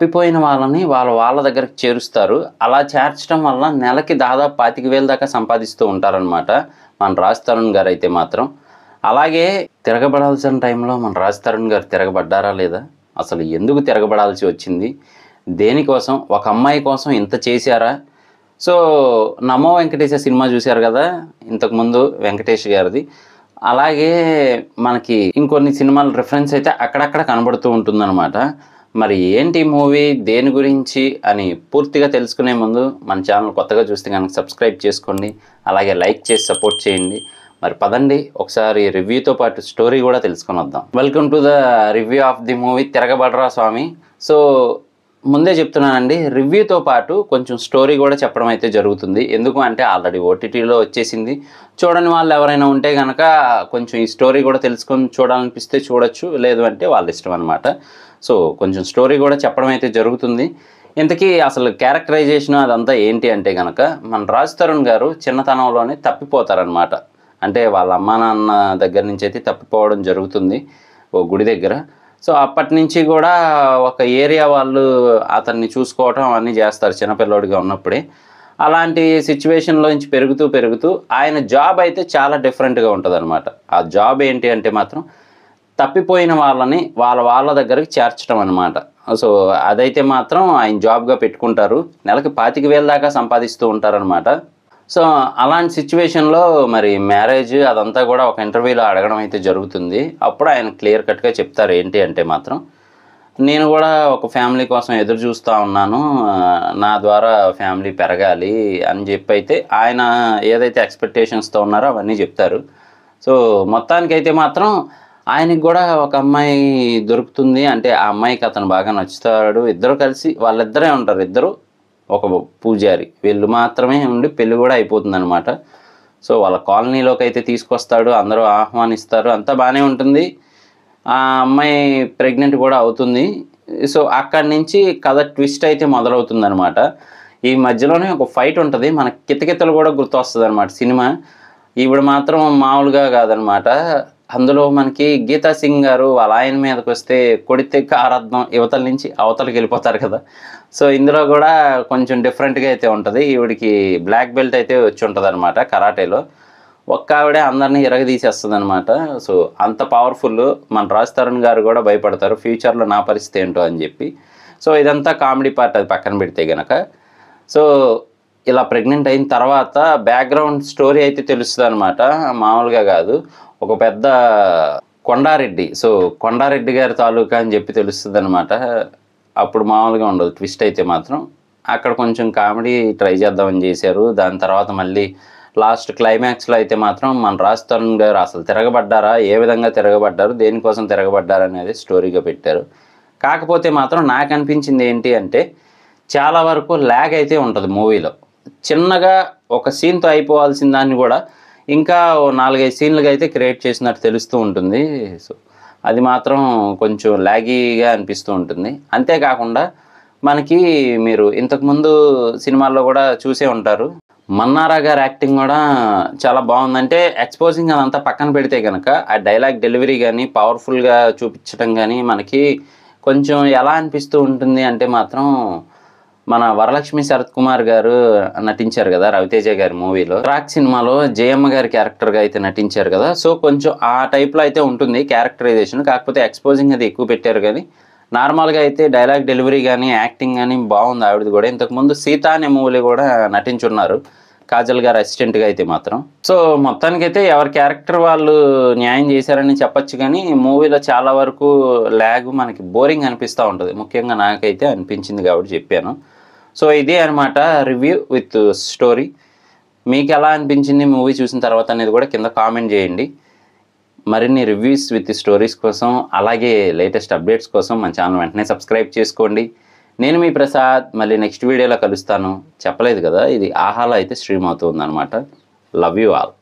తప్పిపోయిన వాళ్ళని వాళ్ళ దగ్గరికి చేరుస్తారు. అలా చేర్చడం వల్ల నెలకి దాదాపు 25,000 దాకా సంపాదిస్తూ ఉంటారనమాట మన రాజ్ తరుణ్ గారు అయితే మాత్రం. అలాగే తిరగబడాల్సిన టైంలో మన రాజ్ తరుణ్ గారు తిరగబడ్డారా లేదా? అసలు ఎందుకు తిరగబడాల్సి వచ్చింది? దేనికోసం? ఒక అమ్మాయి కోసం ఇంత చేశారా? సో 'నమో వెంకటేశ' సినిమా చూశారు కదా ఇంతకుముందు వెంకటేష్ గారిది. అలాగే మనకి ఇంకొన్ని సినిమాల రిఫరెన్స్ అయితే అక్కడక్కడ కనబడుతూ ఉంటుందన్నమాట. మరి ఏంటి మూవీ, దేని గురించి అని పూర్తిగా తెలుసుకునే ముందు మన ఛానల్ కొత్తగా చూస్తే కనుక సబ్స్క్రైబ్ చేసుకోండి. అలాగే లైక్ చేసి సపోర్ట్ చేయండి. మరి పదండి ఒకసారి రివ్యూతో పాటు స్టోరీ కూడా తెలుసుకొని వద్దాం. Welcome to the review of the movie Tiragabadara Swami. So ముందే చెప్తున్నానండి, రివ్యూతో పాటు కొంచెం స్టోరీ కూడా చెప్పడం అయితే జరుగుతుంది. ఎందుకు అంటే ఆల్రెడీ ఓటీటీలో వచ్చేసింది. చూడని వాళ్ళు ఎవరైనా ఉంటే కనుక కొంచెం ఈ స్టోరీ కూడా తెలుసుకొని చూడాలనిపిస్తే చూడొచ్చు, లేదు అంటే వాళ్ళ ఇష్టం అనమాట. సో కొంచెం స్టోరీ కూడా చెప్పడం అయితే జరుగుతుంది. ఇంతకీ అసలు క్యారెక్టరైజేషన్ అదంతా ఏంటి అంటే కనుక మన రాజ్ తరుణ్ గారు చిన్నతనంలోనే తప్పిపోతారనమాట. అంటే వాళ్ళ అమ్మా నాన్న దగ్గర నుంచి అయితే తప్పిపోవడం జరుగుతుంది ఓ గుడి దగ్గర. సో అప్పటి నుంచి కూడా ఒక ఏరియా వాళ్ళు అతన్ని చూసుకోవటం అవన్నీ చేస్తారు చిన్నపిల్లోడిగా ఉన్నప్పుడే. అలాంటి సిచ్యువేషన్లోంచి పెరుగుతూ ఆయన జాబ్ అయితే చాలా డిఫరెంట్గా ఉంటుంది అనమాట. ఆ జాబ్ ఏంటి అంటే మాత్రం తప్పిపోయిన వాళ్ళని వాళ్ళ దగ్గరికి చేర్చడం అనమాట. సో అదైతే మాత్రం ఆయన జాబ్గా పెట్టుకుంటారు. నెలకి 25,000 దాకా సంపాదిస్తూ ఉంటారనమాట. సో అలాంటి సిచ్యువేషన్లో మరి మ్యారేజ్ అదంతా కూడా ఒక ఇంటర్వ్యూలో అడగడం అయితే జరుగుతుంది. అప్పుడు ఆయన క్లియర్ కట్గా చెప్తారు ఏంటి అంటే మాత్రం, నేను కూడా ఒక ఫ్యామిలీ కోసం ఎదురు చూస్తూ ఉన్నాను, నా ద్వారా ఫ్యామిలీ పెరగాలి అని చెప్పి అయితే ఆయన ఏదైతే ఎక్స్పెక్టేషన్స్తో ఉన్నారో అవన్నీ చెప్తారు. సో మొత్తానికైతే మాత్రం ఆయనకి కూడా ఒక అమ్మాయి దొరుకుతుంది. అంటే ఆ అమ్మాయికి అతను బాగా నచ్చుతాడు. ఇద్దరు కలిసి వాళ్ళిద్దరే ఉంటారు, ఇద్దరు ఒక పూజారి, వీళ్ళు మాత్రమే ఉండి పెళ్ళి కూడా అయిపోతుంది అనమాట. సో వాళ్ళ కాలనీలోకి అయితే తీసుకొస్తాడు, అందరూ ఆహ్వానిస్తారు, అంతా బాగానే ఉంటుంది. ఆ అమ్మాయి ప్రెగ్నెంట్ కూడా అవుతుంది. సో అక్కడి నుంచి కథ ట్విస్ట్ అయితే మొదలవుతుంది అనమాట. ఈ మధ్యలోనే ఒక ఫైట్ ఉంటుంది, మన కితకితలు కూడా గుర్తొస్తుంది అనమాట సినిమా. ఈవిడ మాత్రం మామూలుగా కాదనమాట. అందులో మనకి గీతా సింగ్ గారు వాళ్ళ ఆయన మీదకి వస్తే కొడితే కారర్థం యువతల నుంచి అవతలకి వెళ్ళిపోతారు కదా. సో ఇందులో కూడా కొంచెం డిఫరెంట్గా అయితే ఉంటుంది. ఈవిడికి బ్లాక్ బెల్ట్ అయితే వచ్చి ఉంటుంది అనమాట కరాటేలో. ఒక్క ఆవిడే అందరినీ ఇరగదీసేస్తుంది అనమాట. సో అంత పవర్ఫుల్. మన రాజ్ తరుణ్ గారు కూడా భయపడతారు ఫ్యూచర్లో నా పరిస్థితి ఏంటో అని చెప్పి. సో ఇదంతా కామెడీ పార్ట్, అది పక్కన పెడితే గనక. సో ఇలా ప్రెగ్నెంట్ అయిన తర్వాత బ్యాక్గ్రౌండ్ స్టోరీ అయితే తెలుస్తుంది అనమాట. మామూలుగా కాదు, ఒక పెద్ద కొండారెడ్డి, సో కొండారెడ్డి గారి తాలూకా అని చెప్పి తెలుస్తుంది అనమాట. అప్పుడు మామూలుగా ఉండదు ట్విస్ట్ అయితే మాత్రం. అక్కడ కొంచెం కామెడీ ట్రై చేద్దామని చేశారు. దాని తర్వాత మళ్ళీ లాస్ట్ క్లైమాక్స్లో అయితే మాత్రం మన రాజ్ తరుణ్ గారు అసలు తిరగబడ్డారా, ఏ విధంగా తిరగబడ్డారు, దేనికోసం తిరగబడ్డారు అనేది స్టోరీగా పెట్టారు. కాకపోతే మాత్రం నాకు అనిపించింది ఏంటి అంటే చాలా వరకు ల్యాగ్ అయితే ఉంటుంది మూవీలో. చిన్నగా ఒక సీన్తో అయిపోవాల్సిన దాన్ని కూడా ఇంకా 4-5 సీన్లుగా అయితే క్రియేట్ చేసినట్టు తెలుస్తూ ఉంటుంది. సో అది మాత్రం కొంచెం ల్యాగీగా అనిపిస్తూ ఉంటుంది. అంతేకాకుండా మనకి మీరు ఇంతకుముందు సినిమాల్లో కూడా చూసే ఉంటారు, మన్నారా గారి యాక్టింగ్ కూడా చాలా బాగుందంటే ఎక్స్పోజింగ్ అదంతా పక్కన పెడితే కనుక ఆ డైలాగ్ డెలివరీ కానీ పవర్ఫుల్గా చూపించడం కానీ మనకి కొంచెం ఎలా అనిపిస్తూ ఉంటుంది అంటే మాత్రం మన వరలక్ష్మి శరత్ కుమార్ గారు నటించారు కదా రవితేజ గారి మూవీలో, ట్రాక్ సినిమాలో జయమ్మ గారి క్యారెక్టర్గా అయితే నటించారు కదా. సో కొంచెం ఆ టైప్లో అయితే ఉంటుంది క్యారెక్టరైజేషన్. కాకపోతే ఎక్స్పోజింగ్ అది ఎక్కువ పెట్టారు కానీ నార్మల్గా అయితే డైలాగ్ డెలివరీ కానీ యాక్టింగ్ కానీ బాగుంది ఆవిడది కూడా. ఇంతకుముందు సీత అనే మూవీలో కూడా నటించున్నారు కాజల్ గారు అసిస్టెంట్గా అయితే మాత్రం. సో మొత్తానికైతే ఎవరి క్యారెక్టర్ వాళ్ళు న్యాయం చేశారని చెప్పచ్చు. కానీ మూవీలో చాలా వరకు ల్యాగ్, మనకి బోరింగ్ అనిపిస్తూ ఉంటుంది. ముఖ్యంగా నాకైతే అనిపించింది కాబట్టి చెప్పాను. సో ఇదే అనమాట రివ్యూ విత్ స్టోరీ. మీకు ఎలా అనిపించింది మూవీ చూసిన తర్వాత అనేది కూడా కింద కామెంట్ చేయండి. మరిన్ని రివ్యూస్ విత్ స్టోరీస్ కోసం అలాగే లేటెస్ట్ అప్డేట్స్ కోసం మన ఛానల్ వెంటనే సబ్స్క్రైబ్ చేసుకోండి. నేను మీ ప్రసాద్, మళ్ళీ నెక్స్ట్ వీడియోలో కలుస్తాను. చెప్పలేదు కదా, ఇది ఆహాలో అయితే స్ట్రీమ్ అవుతుంది అనమాట. Love you all.